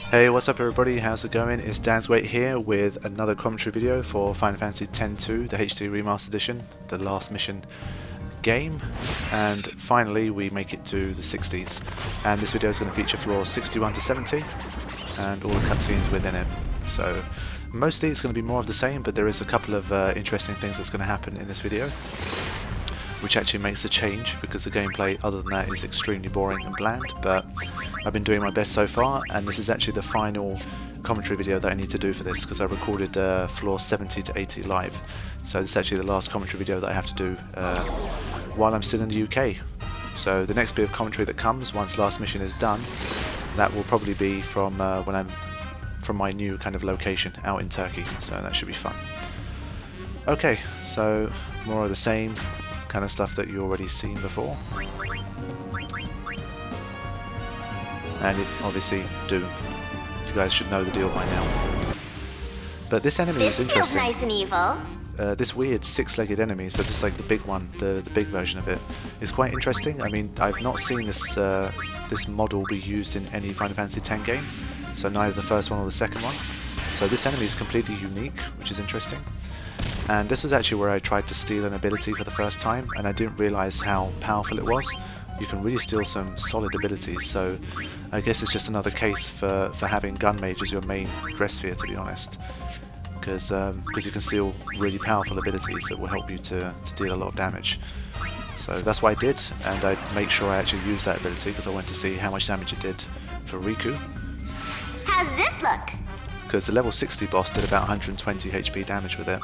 Hey, what's up everybody, how's it going? It's Dan's here with another commentary video for Final Fantasy X-2, the HD Remastered Edition, the last mission game, and finally we make it to the 60s. And this video is going to feature floors 61 to 70 and all the cutscenes within it. So mostly it's going to be more of the same, but there is a couple of interesting things that's going to happen in this video, which actually makes a change, because the gameplay other than that is extremely boring and bland, but I've been doing my best so far, and this is actually the final commentary video that I need to do for this, because I recorded floor 70 to 80 live. So this is actually the last commentary video that I have to do while I'm still in the UK. So the next bit of commentary that comes once last mission is done, that will probably be from when I'm from my new kind of location out in Turkey, so that should be fun. Okay, so more of the same kind of stuff that you already seen before, and it obviously do. You guys should know the deal by now. But this enemy is interesting. Feels nice and evil. This weird six-legged enemy, so just like the big one, the big version of it, is quite interesting. I mean, I've not seen this this model be used in any Final Fantasy X game, so neither the first one or the second one. So this enemy is completely unique, which is interesting. And this was actually where I tried to steal an ability for the first time, and I didn't realise how powerful it was. You can really steal some solid abilities, so I guess it's just another case for having Gun Mage as your main dress sphere, to be honest. Because you can steal really powerful abilities that will help you to deal a lot of damage. So that's what I did, and I made sure I actually used that ability, because I wanted to see how much damage it did for Riku. How's this look? Because the level 60 boss did about 120 HP damage with it,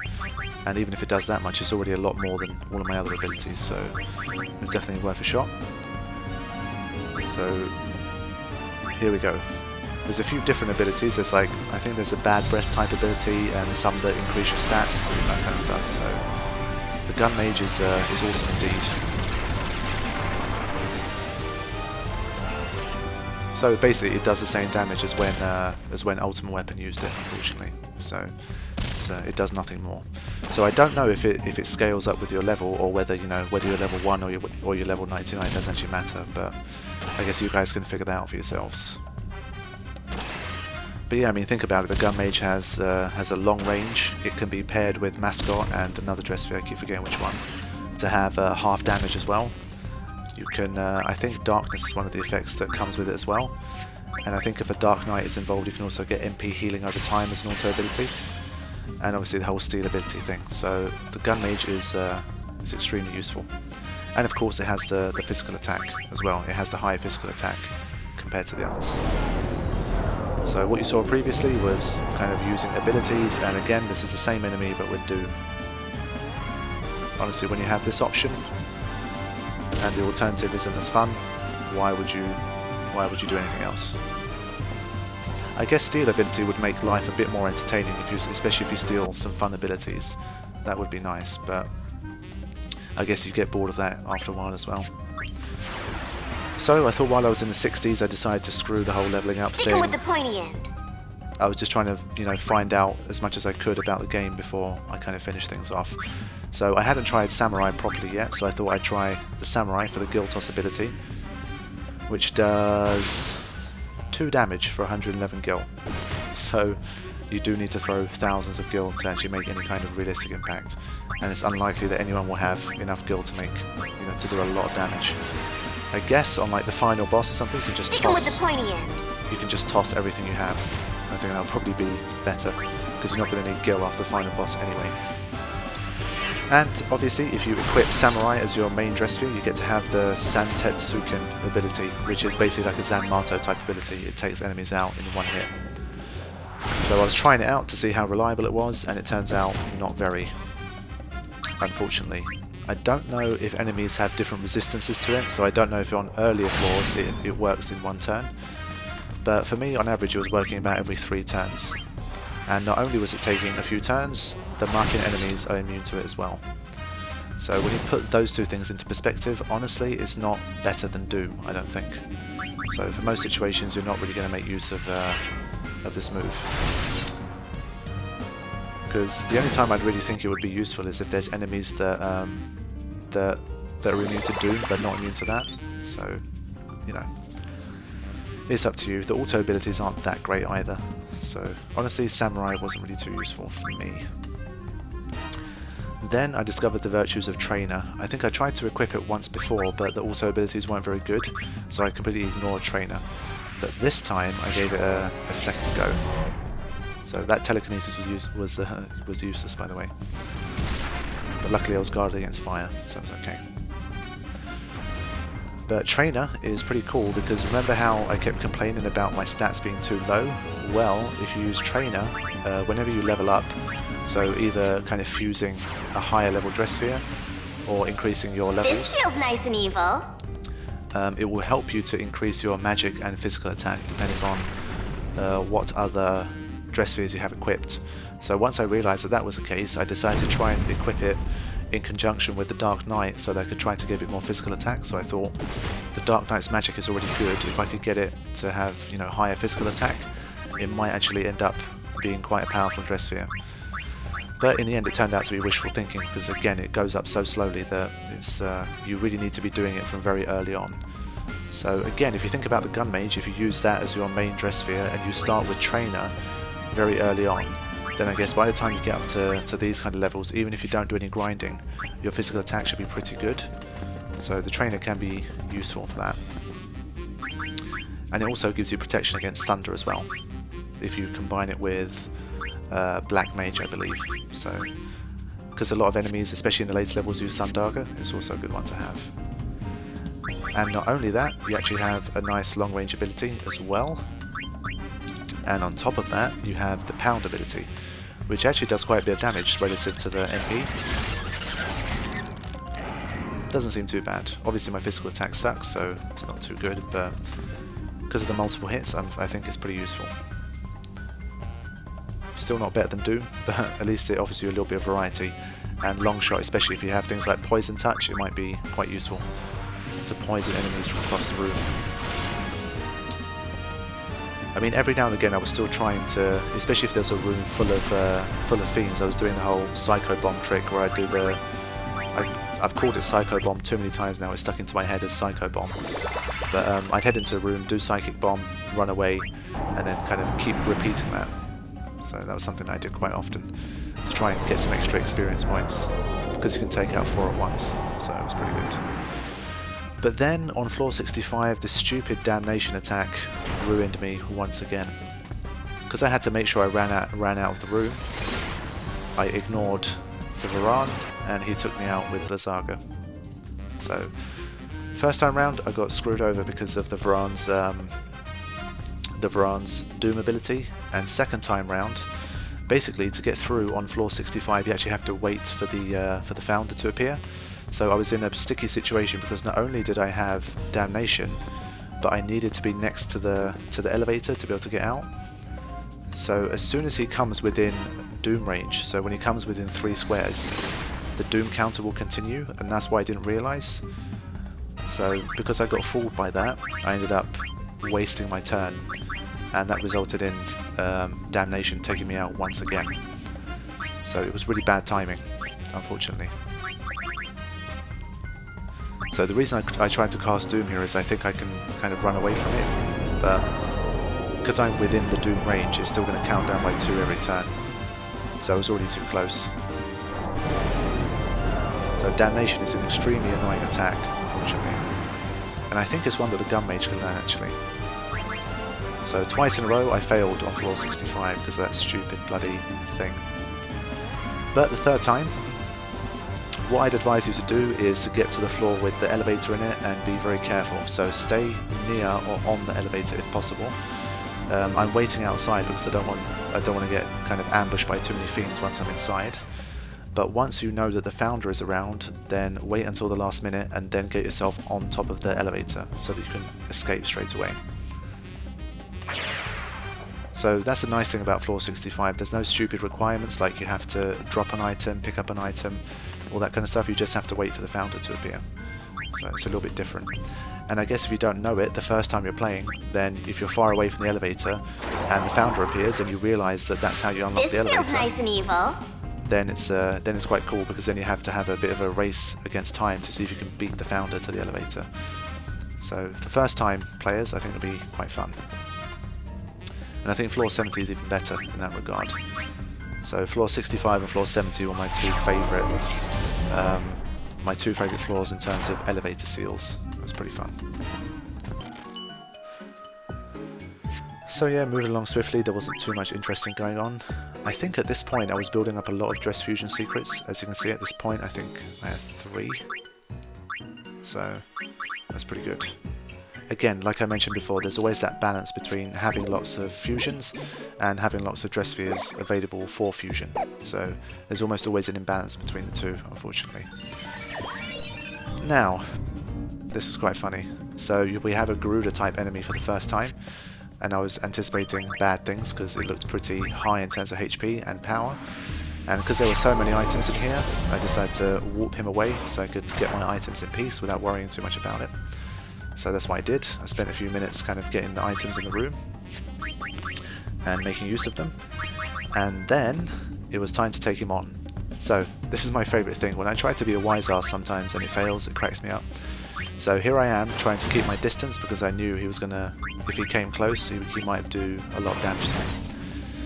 and even if it does that much, it's already a lot more than all of my other abilities, so it's definitely worth a shot. So here we go. There's a few different abilities. There's like, I think there's a bad breath type ability and some that increase your stats and that kind of stuff, so the Gun Mage is awesome indeed. So basically it does the same damage as when Ultimate Weapon used it, unfortunately. So it does nothing more. So I don't know if it scales up with your level, or whether, you know, whether you're level 1 or you're level 99, it doesn't actually matter, but I guess you guys can figure that out for yourselves. But yeah, I mean, think about it, the Gun Mage has a long range. It can be paired with Mascot and another dress sphere, I keep forgetting which one, to have half damage as well. You can, I think Darkness is one of the effects that comes with it as well, and I think if a Dark Knight is involved, you can also get MP healing over time as an auto ability, and obviously the whole steal ability thing. So the Gun Mage is extremely useful, and of course it has the physical attack as well. It has the high physical attack compared to the others. So what you saw previously was kind of using abilities, and again this is the same enemy but with Doom. Honestly, when you have this option and the alternative isn't as fun, why would you do anything else? I guess steal ability would make life a bit more entertaining, especially if you steal some fun abilities. That would be nice, but I guess you get bored of that after a while as well. So I thought while I was in the 60s, I decided to screw the whole leveling up thing. With the pointy end. I was just trying to, you know, find out as much as I could about the game before I kind of finished things off. So I hadn't tried Samurai properly yet, so I thought I'd try the Samurai for the Gil Toss ability, which does 2 damage for 111 Gil. So you do need to throw thousands of Gil to actually make any kind of realistic impact, and it's unlikely that anyone will have enough Gil to make, you know, to do a lot of damage. I guess on like the final boss or something, you can just toss. With the pointy end. You can just toss everything you have. I think that'll probably be better, because you're not going to need Gil after the final boss anyway. And obviously, if you equip Samurai as your main dress sphere, you get to have the Santetsuken ability, which is basically like a Zanmato type ability. It takes enemies out in one hit. So I was trying it out to see how reliable it was, and it turns out not very, unfortunately. I don't know if enemies have different resistances to it, so I don't know if on earlier floors it works in one turn. But for me, on average, it was working about every 3 turns. And not only was it taking a few turns, the marking enemies are immune to it as well. So when you put those two things into perspective, honestly, it's not better than Doom, I don't think. So for most situations, you're not really going to make use of this move. Because the only time I'd really think it would be useful is if there's enemies that are immune to Doom but not immune to that. So, you know. It's up to you. The auto abilities aren't that great either. So honestly, Samurai wasn't really too useful for me. Then I discovered the virtues of Trainer. I think I tried to equip it once before, but the auto abilities weren't very good, so I completely ignored Trainer. But this time I gave it a second go. So that telekinesis was useless, by the way. But luckily I was guarded against fire, so it was okay. But Trainer is pretty cool because remember how I kept complaining about my stats being too low? Well, if you use Trainer, whenever you level up, so either kind of fusing a higher level dress sphere or increasing your levels. This feels nice and evil. It will help you to increase your magic and physical attack depending on what other dress spheres you have equipped. So once I realised that that was the case, I decided to try and equip it in conjunction with the Dark Knight so that I could try to give it more physical attack. So I thought the Dark Knight's magic is already good. If I could get it to have, you know, higher physical attack, it might actually end up being quite a powerful dress sphere. But in the end it turned out to be wishful thinking because again it goes up so slowly that it's you really need to be doing it from very early on. So again, if you think about the Gun Mage, if you use that as your main dress sphere and you start with Trainer very early on, then I guess by the time you get up to these kind of levels, even if you don't do any grinding, your physical attack should be pretty good. So the Trainer can be useful for that. And it also gives you protection against thunder as well, if you combine it with Black Mage, I believe. So, because a lot of enemies, especially in the later levels, use Thundaga, it's also a good one to have. And not only that, you actually have a nice long range ability as well. And on top of that, you have the Pound ability, which actually does quite a bit of damage relative to the MP. Doesn't seem too bad. Obviously my physical attack sucks, so it's not too good, but because of the multiple hits, I think it's pretty useful. Still not better than Doom, but at least it offers you a little bit of variety. And long shot, especially if you have things like Poison Touch, it might be quite useful to poison enemies from across the room. I mean, every now and again I was still trying to, especially if there's a room full of fiends, I was doing the whole Psycho Bomb trick where I do the... I've called it Psycho Bomb too many times now, it's stuck into my head as Psycho Bomb. But I'd head into a room, do Psychic Bomb, run away, and then kind of keep repeating that. So that was something I did quite often to try and get some extra experience points, because you can take out 4 at once, so it was pretty good. But then on floor 65, this stupid damnation attack ruined me once again. Because I had to make sure I ran out of the room, I ignored the Varan, and he took me out with Blizzaga. So first time round I got screwed over because of the Varan's Doom ability, and second time round, basically to get through on floor 65 you actually have to wait for the Founder to appear. So I was in a sticky situation because not only did I have Damnation, but I needed to be next to the elevator to be able to get out. So as soon as he comes within Doom range, so when he comes within 3 squares, the Doom counter will continue, and that's why I didn't realise. So because I got fooled by that, I ended up wasting my turn, and that resulted in Damnation taking me out once again. So it was really bad timing, unfortunately. So the reason I tried to cast Doom here is I think I can kind of run away from it, but because I'm within the Doom range, it's still going to count down by 2 every turn. So I was already too close. So Damnation is an extremely annoying attack, unfortunately. And I think it's one that the Gun Mage can learn, actually. So twice in a row I failed on floor 65 because of that stupid bloody thing. But the third time, what I'd advise you to do is to get to the floor with the elevator in it and be very careful. So stay near or on the elevator if possible. I'm waiting outside because I don't want to get kind of ambushed by too many fiends once I'm inside. But once you know that the Founder is around, then wait until the last minute and then get yourself on top of the elevator so that you can escape straight away. So that's the nice thing about floor 65, there's no stupid requirements like you have to drop an item, pick up an item, all that kind of stuff, you just have to wait for the Founder to appear. So it's a little bit different. And I guess if you don't know it the first time you're playing, then if you're far away from the elevator and the Founder appears and you realise that that's how you unlock the elevator, this feels nice and evil. Then it's quite cool because then you have to have a bit of a race against time to see if you can beat the Founder to the elevator. So for first time players I think it'll be quite fun. And I think floor 70 is even better in that regard. So floor 65 and floor 70 were my two favourite floors in terms of elevator seals. It was pretty fun. So yeah, moving along swiftly, there wasn't too much interesting going on. I think at this point I was building up a lot of dress fusion secrets. As you can see at this point I think I have 3. So that's pretty good. Again, like I mentioned before, there's always that balance between having lots of fusions and having lots of dress spheres available for fusion. So there's almost always an imbalance between the two, unfortunately. Now, this was quite funny. So we have a Garuda type enemy for the first time, and I was anticipating bad things because it looked pretty high in terms of HP and power. And because there were so many items in here, I decided to warp him away so I could get my items in peace without worrying too much about it. So that's what I did. I spent a few minutes kind of getting the items in the room and making use of them. And then it was time to take him on. So this is my favourite thing. When I try to be a wise ass sometimes and it fails, it cracks me up. So here I am trying to keep my distance because I knew he was gonna, if he came close, he might do a lot of damage to me.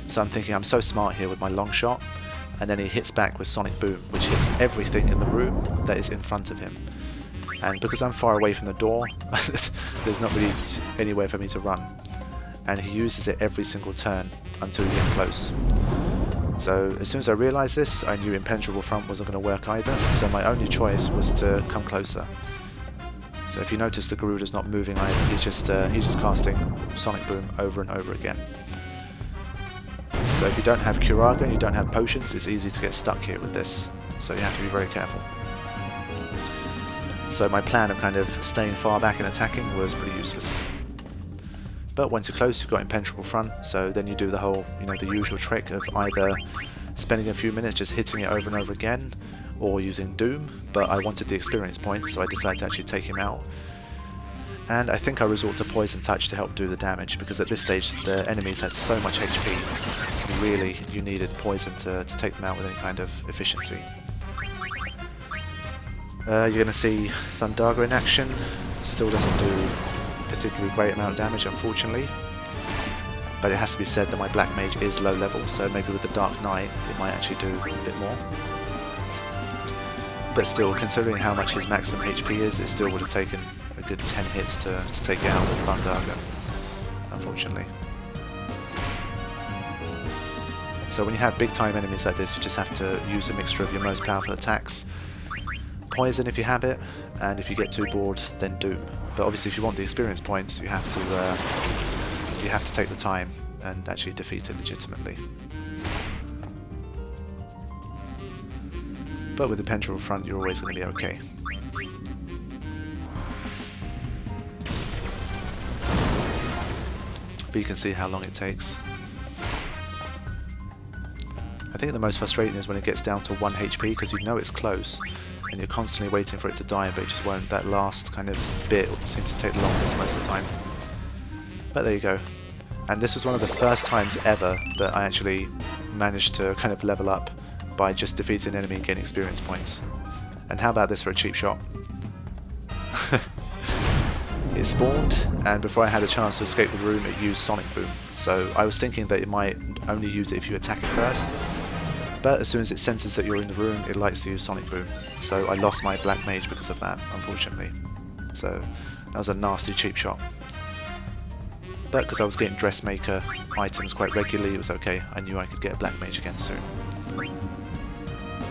So I'm thinking I'm so smart here with my long shot, and then he hits back with Sonic Boom, which hits everything in the room that is in front of him. And because I'm far away from the door, there's not really anywhere for me to run. And he uses it every single turn until you get close. So as soon as I realised this, I knew Impenetrable Front wasn't going to work either, so my only choice was to come closer. So if you notice, the Garuda's not moving either, he's just casting Sonic Boom over and over again. So if you don't have Curaga and you don't have potions, it's easy to get stuck here with this, so you have to be very careful. So my plan of kind of staying far back and attacking was pretty useless. But once you're close, you've got Impenetrable Front, so then you do the whole, the usual trick of either spending a few minutes just hitting it over and over again, or using Doom, but I wanted the experience points, so I decided to actually take him out. And I think I resort to Poison Touch to help do the damage, because at this stage the enemies had so much HP, you needed Poison to take them out with any kind of efficiency. You're going to see Thundaga in action. Still doesn't do a particularly great amount of damage, unfortunately. But it has to be said that my Black Mage is low level, so maybe with the Dark Knight it might actually do a bit more. But still, considering how much his maximum HP is, it still would have taken a good 10 hits to take it out with Thundaga, unfortunately. So when you have big time enemies like this, you just have to use a mixture of your most powerful attacks. Poison if you have it, and if you get too bored, then Doom. But obviously if you want the experience points, you have to take the time and actually defeat it legitimately. But with the Impenetrable Front, you're always going to be okay. But you can see how long it takes. I think the most frustrating is when it gets down to 1 HP, because you know it's close, and you're constantly waiting for it to die, but it just won't. That last kind of bit seems to take the longest most of the time. But there you go. And this was one of the first times ever that I actually managed to kind of level up by just defeating an enemy and getting experience points. And how about this for a cheap shot? It spawned, and before I had a chance to escape the room, it used Sonic Boom. So I was thinking that it might only use it if you attack it first, but as soon as it senses that you're in the room, it likes to use Sonic Boom. So I lost my Black Mage because of that, unfortunately. So that was a nasty cheap shot. But because I was getting Dressmaker items quite regularly, it was okay. I knew I could get a Black Mage again soon.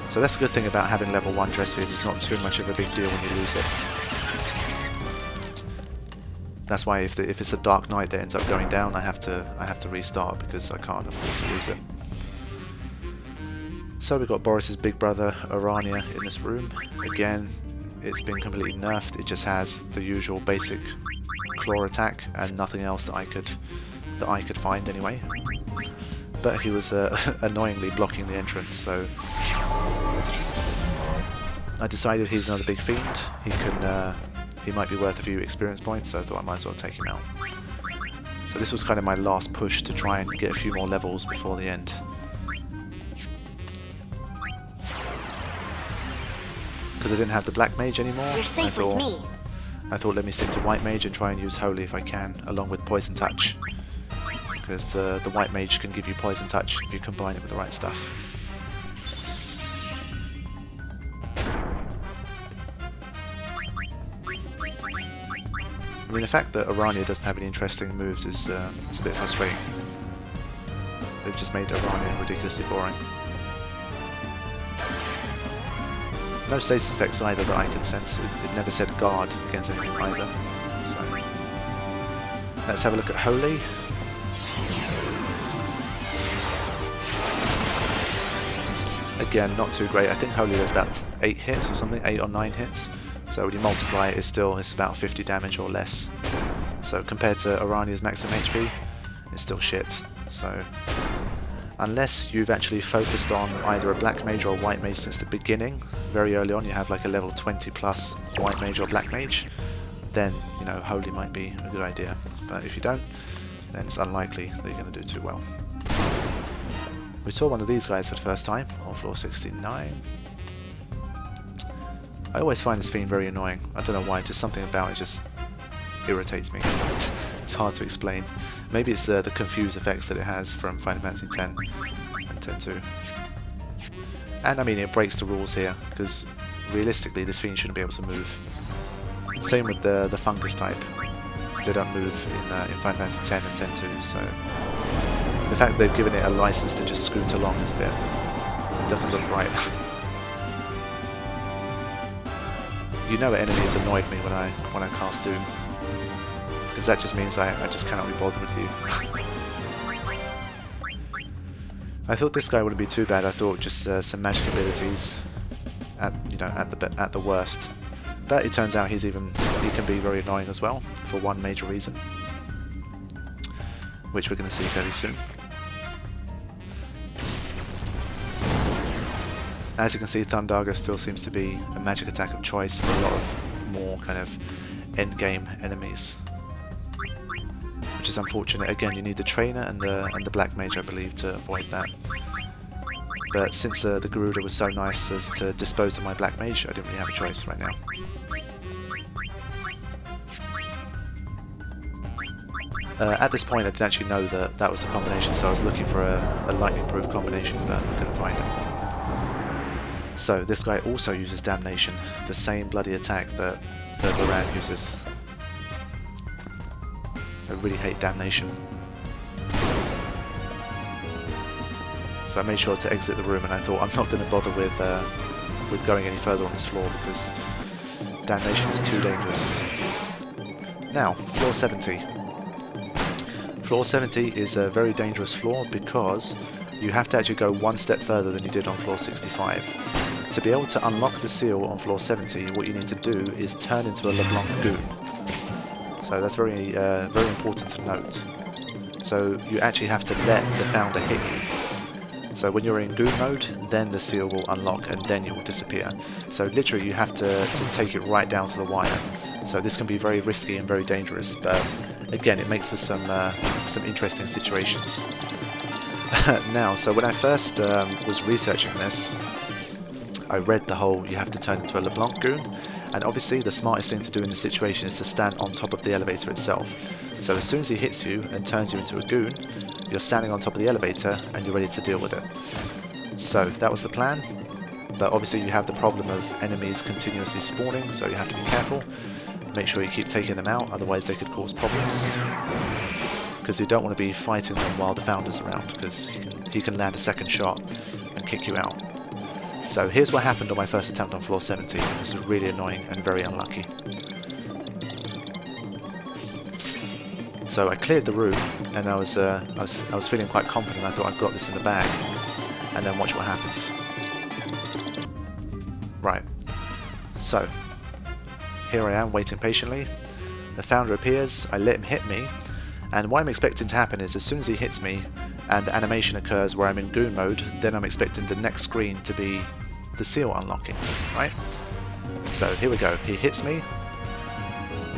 So that's a good thing about having level 1 dress spheres, it's not too much of a big deal when you lose it. That's why if it's the Dark Knight that ends up going down, I have to restart because I can't afford to lose it. So we've got Boris's big brother Orania in this room. Again, it's been completely nerfed. It just has the usual basic claw attack and nothing else that I could find anyway. But he was annoyingly blocking the entrance, so I decided he's another big fiend. He might be worth a few experience points, so I thought I might as well take him out. So this was kind of my last push to try and get a few more levels before the end. Because I didn't have the Black Mage anymore, You're safe with me. I thought let me stick to White Mage and try and use Holy if I can, along with Poison Touch. Because the White Mage can give you Poison Touch if you combine it with the right stuff. I mean, the fact that Arania doesn't have any interesting moves is it's a bit frustrating. They've just made Arania ridiculously boring. No status effects either that I can sense. It never said guard against anything either. So let's have a look at Holy. Again, not too great. I think Holy does about 8 hits or something, 8 or 9 hits. So when you multiply it, it's about 50 damage or less. So compared to Arania's maximum HP, it's still shit. So unless you've actually focused on either a Black Mage or a White Mage since the beginning, very early on you have like a level 20 plus White Mage or Black Mage, then, you know, Holy might be a good idea. But if you don't, then it's unlikely that you're going to do too well. We saw one of these guys for the first time on floor 69. I always find this fiend very annoying. I don't know why, just something about it just irritates me. It's hard to explain. Maybe it's the confuse effects that it has from Final Fantasy X and X-2. And I mean, it breaks the rules here, because realistically this fiend shouldn't be able to move. Same with the fungus type. They don't move in Final Fantasy X and X-2, so the fact that they've given it a license to just scoot along is a bit... it doesn't look right. You know, enemies annoyed me when I cast Doom, because that just means I just cannot be bothered with you. I thought this guy wouldn't be too bad. I thought just some magic abilities, at the worst. But it turns out he can be very annoying as well for one major reason, which we're going to see fairly soon. As you can see, Thundaga still seems to be a magic attack of choice for a lot of more kind of endgame enemies, which is unfortunate. Again, you need the trainer and the Black Mage, I believe, to avoid that. But since the Garuda was so nice as to dispose of my Black Mage, I didn't really have a choice right now. At this point, I didn't actually know that that was the combination, so I was looking for a lightning-proof combination, but I couldn't find it. So this guy also uses Damnation, the same bloody attack that Varan uses. I really hate Damnation. So I made sure to exit the room, and I thought I'm not going to bother with going any further on this floor because Damnation is too dangerous. Now, floor 70. Floor 70 is a very dangerous floor because you have to actually go one step further than you did on floor 65. To be able to unlock the seal on floor 70, what you need to do is turn into a LeBlanc Goon. So that's very important to note. So you actually have to let the founder hit you. So when you're in Goon mode, then the seal will unlock and then it will disappear. So literally you have to take it right down to the wire. So this can be very risky and very dangerous, but again, it makes for some interesting situations. Now, so when I first was researching this, I read the whole you have to turn into a LeBlanc Goon, and obviously the smartest thing to do in this situation is to stand on top of the elevator itself. So as soon as he hits you and turns you into a Goon, you're standing on top of the elevator and you're ready to deal with it. So that was the plan, but obviously you have the problem of enemies continuously spawning, so you have to be careful. Make sure you keep taking them out, otherwise they could cause problems. Because you don't want to be fighting them while the founder's around, because he can land a second shot and kick you out. So here's what happened on my first attempt on floor 70. This was really annoying and very unlucky. So I cleared the room, and I was feeling quite confident. I thought I've got this in the bag, and then watch what happens. Right. So here I am waiting patiently. The founder appears. I let him hit me, and what I'm expecting to happen is as soon as he hits me, and the animation occurs where I'm in Goon mode, then I'm expecting the next screen to be the seal unlocking, right? So here we go, he hits me,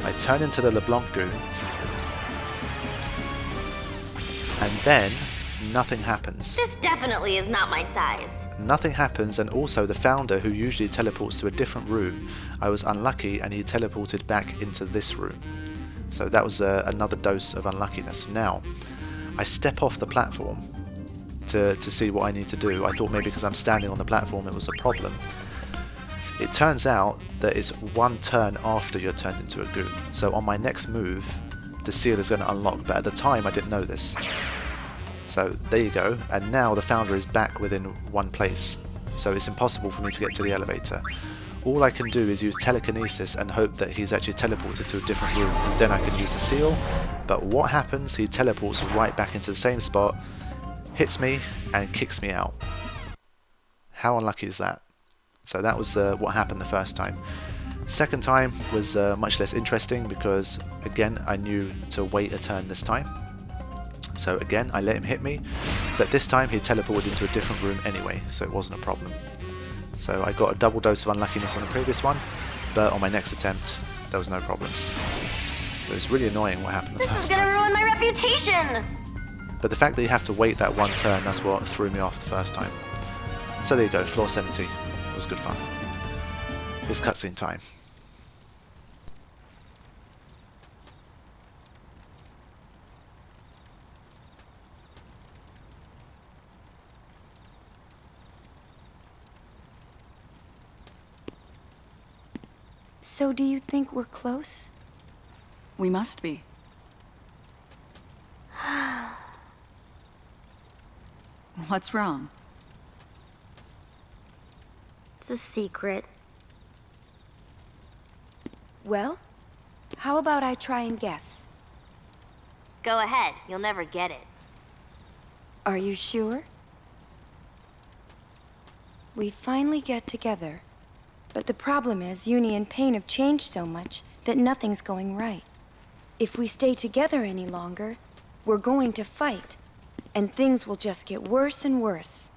I turn into the LeBlanc Goon, and then nothing happens. This definitely is not my size. Nothing happens, and also the founder, who usually teleports to a different room, I was unlucky and he teleported back into this room. So that was another dose of unluckiness. Now, I step off the platform to see what I need to do. I thought maybe because I'm standing on the platform it was a problem. It turns out that it's one turn after you're turned into a goon. So on my next move, the seal is going to unlock, but at the time I didn't know this. So there you go, and now the founder is back within one place, so it's impossible for me to get to the elevator. All I can do is use telekinesis and hope that he's actually teleported to a different room, because then I can use the seal. But what happens? He teleports right back into the same spot, hits me, and kicks me out. How unlucky is that? So that was what happened the first time. Second time was much less interesting, because again I knew to wait a turn this time. So again, I let him hit me, but this time he teleported into a different room anyway, so it wasn't a problem. So I got a double dose of unluckiness on the previous one, but on my next attempt, there was no problems. It was really annoying what happened the first time. This is gonna ruin my reputation! But the fact that you have to wait that one turn, that's what threw me off the first time. So there you go, floor 70. It was good fun. It's cutscene time. So do you think we're close? We must be. What's wrong? It's a secret. Well, how about I try and guess? Go ahead, you'll never get it. Are you sure? We finally get together. But the problem is, Uni and Pain have changed so much that nothing's going right. If we stay together any longer, we're going to fight. And things will just get worse and worse.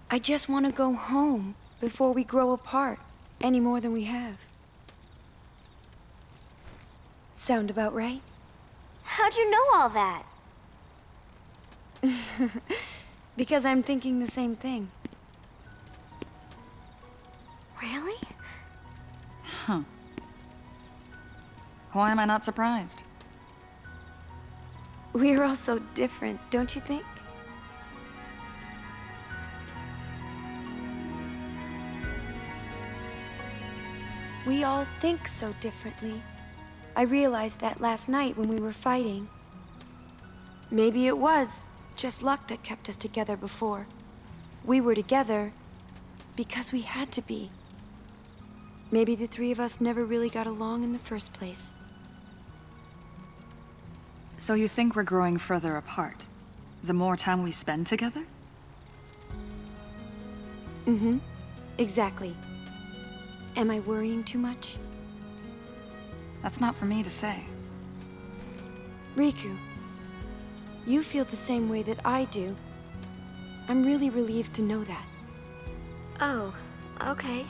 I just want to go home before we grow apart, any more than we have. Sound about right? How'd you know all that? Because I'm thinking the same thing. Really? Huh. Why am I not surprised? We're all so different, don't you think? We all think so differently. I realized that last night when we were fighting. Maybe it was just luck that kept us together before. We were together because we had to be. Maybe the three of us never really got along in the first place. So you think we're growing further apart? The more time we spend together? Mm-hmm. Exactly. Am I worrying too much? That's not for me to say. Riku, you feel the same way that I do. I'm really relieved to know that. Oh, okay.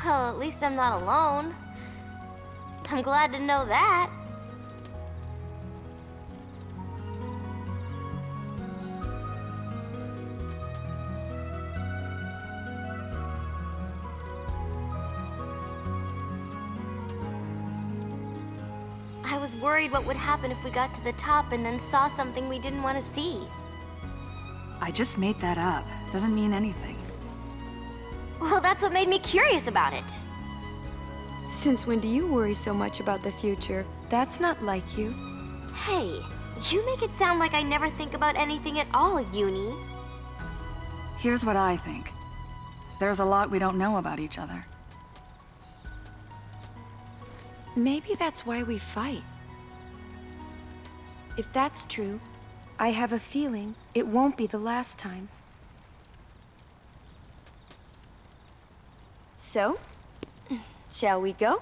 Well, at least I'm not alone. I'm glad to know that. I was worried what would happen if we got to the top and then saw something we didn't want to see. I just made that up. Doesn't mean anything. Well, that's what made me curious about it. Since when do you worry so much about the future? That's not like you. Hey, you make it sound like I never think about anything at all, Uni. Here's what I think. There's a lot we don't know about each other. Maybe that's why we fight. If that's true, I have a feeling it won't be the last time. So, shall we go?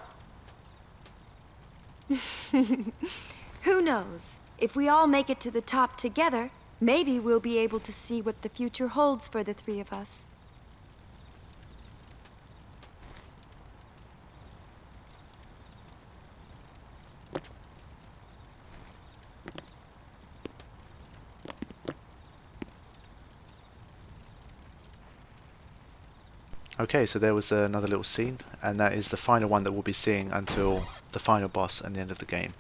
Who knows? If we all make it to the top together, maybe we'll be able to see what the future holds for the three of us. Okay, so there was another little scene, and that is the final one that we'll be seeing until the final boss and the end of the game.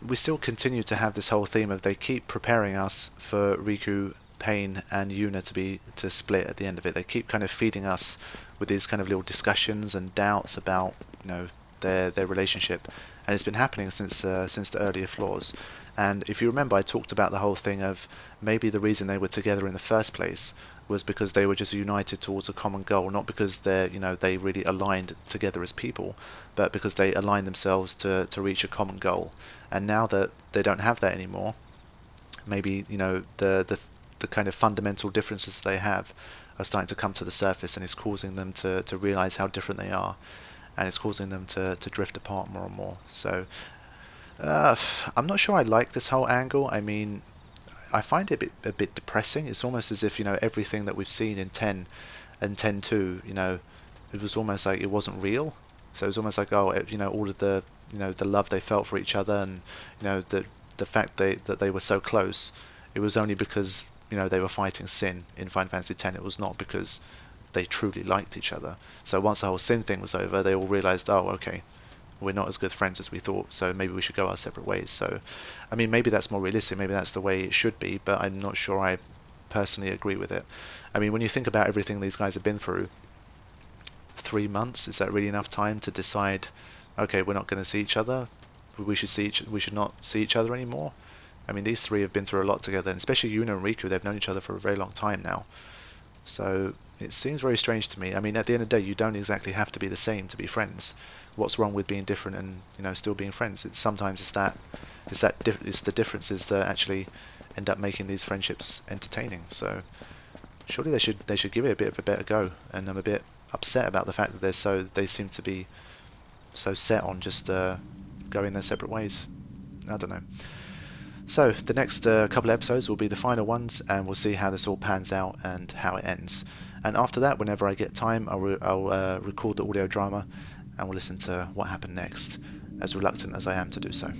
We still continue to have this whole theme of they keep preparing us for Riku, Pain, and Yuna to split at the end of it. They keep kind of feeding us with these kind of little discussions and doubts about, you know, their relationship, and it's been happening since the earlier floors. And if you remember, I talked about the whole thing of maybe the reason they were together in the first place was because they were just united towards a common goal, not because they really aligned together as people, but because they aligned themselves to reach a common goal. And now that they don't have that anymore, maybe the kind of fundamental differences they have are starting to come to the surface, and it's causing them to realize how different they are, and it's causing them to drift apart more and more. So I'm not sure I like this whole angle. I mean, I find it a bit depressing. It's almost as if, everything that we've seen in 10 and 10-2, it was almost like it wasn't real. So it was almost like, all of the, the love they felt for each other, and, the fact that they were so close, it was only because, they were fighting sin in Final Fantasy X. It was not because they truly liked each other. So once the whole sin thing was over, they all realized, oh, okay, we're not as good friends as we thought, so maybe we should go our separate ways. So, I mean, maybe that's more realistic, maybe that's the way it should be, but I'm not sure I personally agree with it. I mean, when you think about everything these guys have been through, 3 months, is that really enough time to decide, okay, we're not going to see each other, we should not see each other anymore? I mean, these three have been through a lot together, and especially Yuna and Riku, they've known each other for a very long time now. So, it seems very strange to me. I mean, at the end of the day, you don't exactly have to be the same to be friends. What's wrong with being different and still being friends? Sometimes it's the differences that actually end up making these friendships entertaining. So surely they should give it a bit of a better go. And I'm a bit upset about the fact that they seem to be so set on just going their separate ways. I don't know. So the next couple episodes will be the final ones, and we'll see how this all pans out and how it ends. And after that, whenever I get time, I'll record the audio drama, and we'll listen to what happened next, as reluctant as I am to do so.